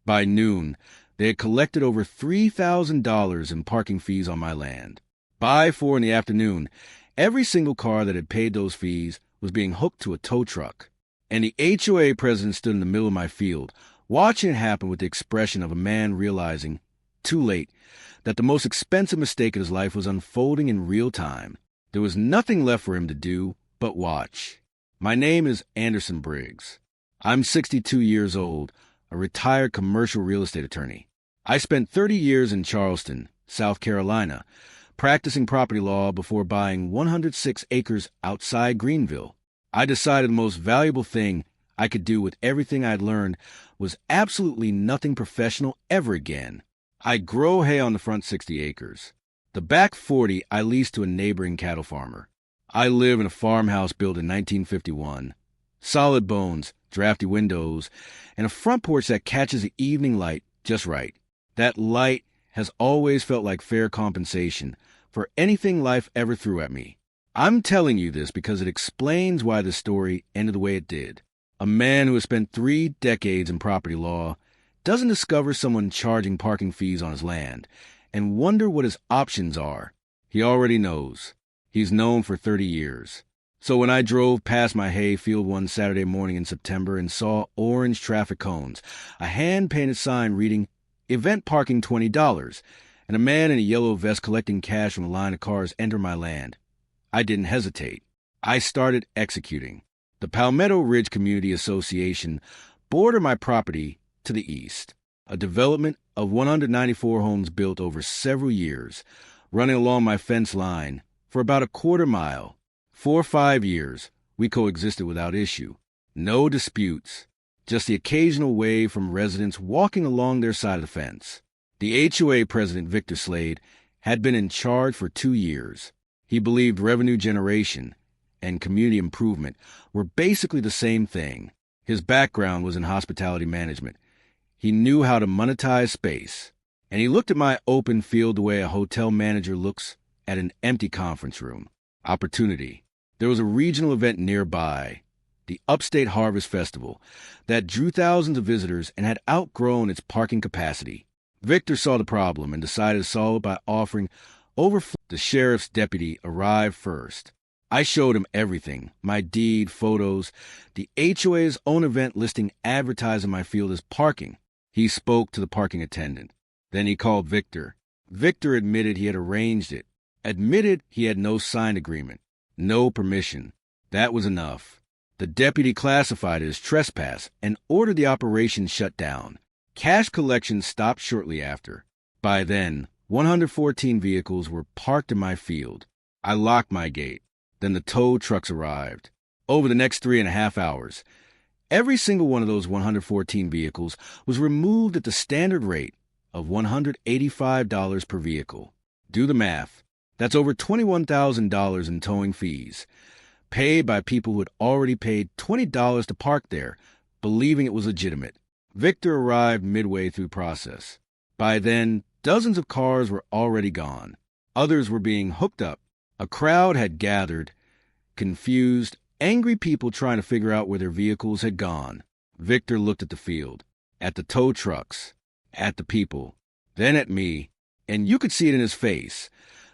By noon, they had collected over $3,000 in parking fees on my land. By 4 in the afternoon, every single car that had paid those fees was being hooked to a tow truck. And the HOA president stood in the middle of my field, watching it happen with the expression of a man realizing, too late, that the most expensive mistake of his life was unfolding in real time. There was nothing left for him to do but watch. My name is Anderson Briggs. I'm 62 years old, a retired commercial real estate attorney. I spent 30 years in Charleston, South Carolina, practicing property law before buying 106 acres outside Greenville. I decided the most valuable thing I could do with everything I'd learned was absolutely nothing professional ever again. I grow hay on the front 60 acres. The back 40 I lease to a neighboring cattle farmer. I live in a farmhouse built in 1951. Solid bones, drafty windows, and a front porch that catches the evening light just right. That light has always felt like fair compensation for anything life ever threw at me. I'm telling you this because it explains why the story ended the way it did. A man who has spent 3 decades in property law doesn't discover someone charging parking fees on his land and wonder what his options are. He already knows. He's known for 30 years. So when I drove past my hay field one Saturday morning in September and saw orange traffic cones, a hand-painted sign reading, "Event parking $20," and a man in a yellow vest collecting cash from a line of cars enter my land, I didn't hesitate. I started executing. The Palmetto Ridge Community Association bordered my property to the east, a development of 194 homes built over several years, running along my fence line for about a quarter mile. For 5 years, we coexisted without issue. No disputes, just the occasional wave from residents walking along their side of the fence. The HOA president, Victor Slade, had been in charge for 2 years. He believed revenue generation and community improvement were basically the same thing. His background was in hospitality management. He knew how to monetize space, and he looked at my open field the way a hotel manager looks at an empty conference room. Opportunity. There was a regional event nearby, the Upstate Harvest Festival, that drew thousands of visitors and had outgrown its parking capacity. Victor saw the problem and decided to solve it by offering overflow. The sheriff's deputy arrived first. I showed him everything, my deed, photos, the HOA's own event listing advertising my field as parking. He spoke to the parking attendant. Then he called Victor. Victor admitted he had arranged it, admitted he had no signed agreement, no permission. That was enough. The deputy classified it as trespass and ordered the operation shut down. Cash collection stopped shortly after. By then, 114 vehicles were parked in my field. I locked my gate. Then the tow trucks arrived. Over the next 3.5 hours, every single one of those 114 vehicles was removed at the standard rate of $185 per vehicle. Do the math. That's over $21,000 in towing fees, paid by people who had already paid $20 to park there, believing it was legitimate. Victor arrived midway through the process. By then, dozens of cars were already gone. Others were being hooked up. A crowd had gathered, confused, angry people trying to figure out where their vehicles had gone. Victor looked at the field, at the tow trucks, at the people, then at me, and you could see it in his face,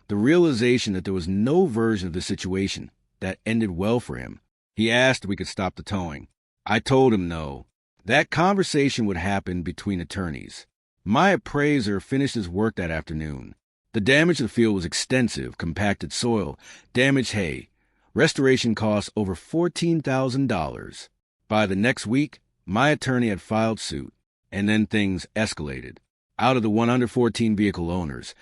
the realization that there was no version of the situation that ended well for him. He asked if we could stop the towing. I told him no. That conversation would happen between attorneys. My appraiser finished his work that afternoon. The damage to the field was extensive: compacted soil, damaged hay, restoration costs over $14,000. By the next week, my attorney had filed suit, and then things escalated. Out of the 114 vehicle owners,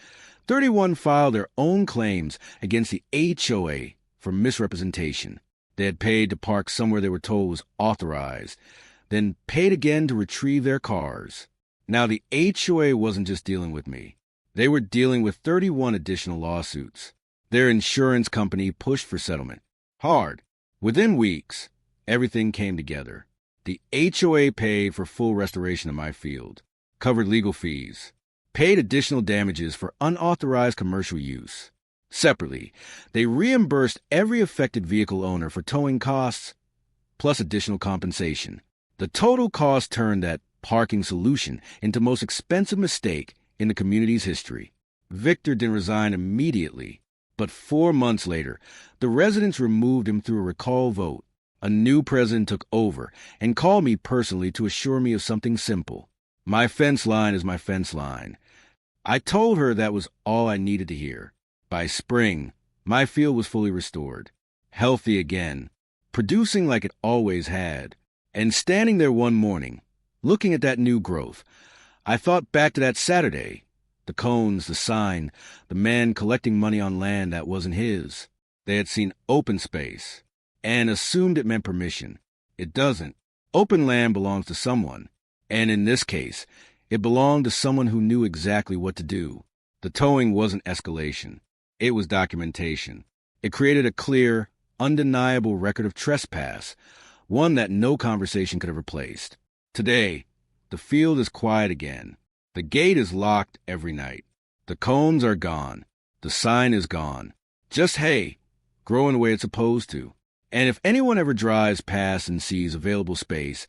31 filed their own claims against the HOA for misrepresentation. They had paid to park somewhere they were told was authorized, then paid again to retrieve their cars. Now, the HOA wasn't just dealing with me. They were dealing with 31 additional lawsuits. Their insurance company pushed for settlement. Hard. Within weeks, everything came together. The HOA paid for full restoration of my field, covered legal fees, paid additional damages for unauthorized commercial use. Separately, they reimbursed every affected vehicle owner for towing costs, plus additional compensation. The total cost turned that parking solution into most expensive mistake in the community's history. Victor didn't resign immediately, but 4 months later, the residents removed him through a recall vote. A new president took over and called me personally to assure me of something simple. My fence line is my fence line. I told her that was all I needed to hear. By spring, my field was fully restored, healthy again, producing like it always had. And standing there one morning, looking at that new growth, I thought back to that Saturday. The cones, the sign, the man collecting money on land that wasn't his. They had seen open space and assumed it meant permission. It doesn't. Open land belongs to someone, and in this case, it belonged to someone who knew exactly what to do. The towing wasn't escalation. It was documentation. It created a clear, undeniable record of trespass, one that no conversation could have replaced. Today, the field is quiet again. The gate is locked every night. The cones are gone. The sign is gone. Just hay, growing the way it's supposed to. And if anyone ever drives past and sees available space,